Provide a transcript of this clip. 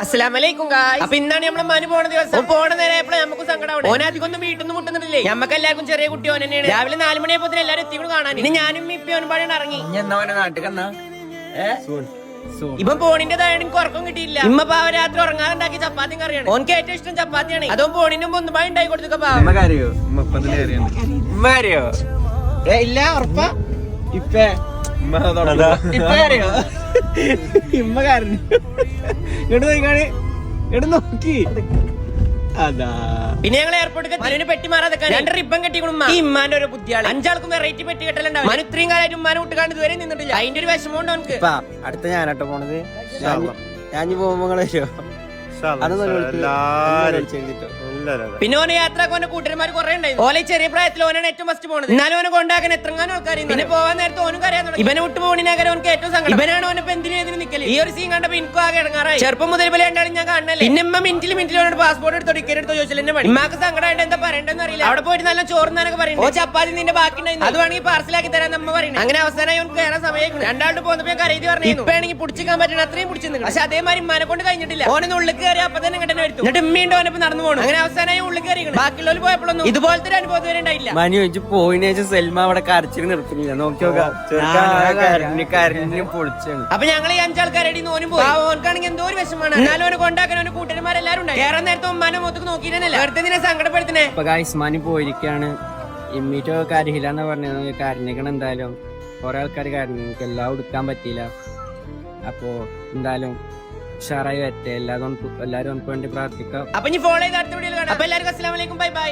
അസ്സലാമലൈക്കും ഗായ്സ്. അപ്പൊ ഇന്നാണ് നമ്മളെ മനു പോണ ദിവസം. പോണ നേരമായപ്പോഴേ നമുക്ക് സങ്കടമാണ്. ഓനധികം വീട്ടിൽ നിന്ന് മുട്ടുന്നില്ലേ. നമുക്ക് എല്ലാവർക്കും ചെറിയ കുട്ടി ഓൻ തന്നെയാണ്. രാവിലെ 4 മണിയായപ്പോ എല്ലാവരും എത്തിക്കൂടെ കാണാൻ. ഇനി ഞാനും ഇപ്പിയോനും പാടാൻ ഇറങ്ങി. ഇപ്പൊ പോണിന്റെ താഴെ എനിക്ക് ഉറക്കം കിട്ടിയില്ല. ഇമ്മ പാവ രാത്രി ഉറങ്ങാറുണ്ടാക്കി ചപ്പാത്തിയും കറിയാണ്. ഓനക്ക് ഏറ്റവും ഇഷ്ടം ചപ്പാത്തിയാണ്. അതോ പോണിനും പൊന്നുമായി ഉണ്ടായി കൊടുത്തൊക്കെ പാവ. ഇല്ല ഉറപ്പാ നോക്കി. പിന്നെ ഞങ്ങൾ എയർപോർട്ടിൽ പെട്ടി മാറാതെ 2 റിബൺ കെട്ടിക്കണം. ഈ ഇമ്മാന്റെ ഒരു ബുദ്ധിയാണ്. 5 ആൾക്കും വെറൈറ്റി പെട്ടി കെട്ടലുണ്ടാവും. മനു ഇത്രയും കാലമായിട്ട് ഉമ്മാനെ വിട്ടുകാണ്ട് ഇതുവരെ നിന്നിട്ടില്ല. അതിന്റെ ഒരു വിഷമമുണ്ട് അവനക്ക്. അടുത്ത ഞാനാട്ടോ പോണത്. ഞാൻ പോകുമ്പോ പിന്നെ ഓനെ യാത്രക്ക് ഓന്റെ കൂട്ടുകാരന്മാർ കുറെ ഉണ്ടായിരുന്നു. ഓലെ ചെറിയ പ്രായത്തിൽ ഓനാണ് ഏറ്റവും ഫസ്റ്റ് പോണത്. എന്നാലും ഓനെ കൊണ്ടാക്കാൻ എത്രങ്ങാനും ആൾക്കാർ. പിന്നെ പോവാൻ നേരത്തെ ഓനും കരയാൻ തുടങ്ങി. ഇവനെ വിട്ടു പോകണേക്കാരം ഓനക്ക് ഏറ്റവും സങ്കടം. ഇവനാണ് ഓനെ എന്തിനു നിൽക്കല്. ഈ ഒരു സീൻ കണ്ടപ്പോ എനിക്കും ആകെ ഇടങ്ങാറായി. ചെറുപ്പം മുതൽ പോലെ രണ്ടാളും ഞാൻ കാണണല്ലേ. പിന്നെ ഇമ്മ മിനിറ്റിൽ ഓനോട് പാസ്പോർട്ട് എടുത്തോ ടിക്കറ്റ് എടുത്തോ ചോദിച്ചാൽ എന്നെ പണി. ഇമ്മാക്ക് സങ്കടമായിട്ട് എന്താ പറയണ്ടെന്ന് അറിയില്ല. അവിടെ പോയിട്ട് നല്ല ചോറുന്നാനൊക്കെ പറയുന്നത്. ഓ ചപ്പാത്തി നിന്റെ ബാക്കി ഉണ്ടായിരുന്നു, അത് വേണമെങ്കിൽ പാർസലാക്കി തരാൻ നമ്മ പറയുന്നത്. അങ്ങനെ അവസാനമായി ഓനക്ക് കയറാൻ സമയം. രണ്ടാളുടെ പോകുന്നപ്പോ ഞാൻ കരയിത് പറഞ്ഞു. ഇപ്പൊ ആണെങ്കിൽ പിടിച്ചിക്കാൻ പറ്റണം അത്രയും പിടിച്ചു. പക്ഷെ അതേമാതിരി ഇമ്മാനെ കൊണ്ട് കഴിഞ്ഞിട്ടില്ല. ഓനെ ഉള്ളിൽ കയറി അപ്പൊ തന്നെ ഇങ്ങോട്ട് വരുത്തും. എന്നിട്ട് ഇമ്മയുണ്ട് ഓനപ്പ് നടന്നു പോകണം. അങ്ങനെ അവസാനമായി ഉള്ളിൽ കയറി. ബാക്കിയുള്ളവർ പോയപ്പോഴൊന്നും ഇതുപോലത്തെ ഒരു അനുഭവം വരെ ഉണ്ടായില്ല. മനു വെച്ച് പോയിനേച്ച് സെൽമ അവിടെ കരച്ചിൽ നിർത്തുന്നില്ല. നോക്കി നോക്കാം പൊളിച്ചാണ്. അപ്പൊ ഞങ്ങൾ ഈ 5 ആൾക്കാരുടെ ഓനും പോയി. ഓനക്കാണെങ്കിൽ എന്തോ ഒരു വിഷമാണ്. എന്നാലും ഓനെ കൊണ്ടാക്കാൻ ഓന് കൂട്ടുകാരന്മാരെല്ലാരും ഉണ്ടായി. കേറാൻ നേരത്തെ ഉമ്മാനെ മൊത്തക്ക് നോക്കിയില്ല. വെറുതെ നിന്നെ സങ്കടപ്പെടുത്തണേ. അപ്പൊ ഗായ്സ്മാനി പോയിരിക്കാണ്. ഇമ്മീറ്റോ കാര്യമില്ലാന്ന് പറഞ്ഞത് കരഞ്ഞിക്കണം. എന്തായാലും കുറെ ആൾക്കാർ കരഞ്ഞു. എനിക്ക് എല്ലാം എടുക്കാൻ പറ്റിയില്ല. അപ്പോ എന്തായാലും ഉഷാറായി വരട്ടെ. എല്ലാവരും നമുക്ക് വേണ്ടി പ്രാർത്ഥിക്കാം. അപ്പൊ ഇനി ഫോളോ ചെയ്ത് അടുത്ത വീഡിയോയിൽ കാണാം. അപ്പൊ എല്ലാവർക്കും അസ്സലാമു അലൈക്കും, ബൈ ബൈ.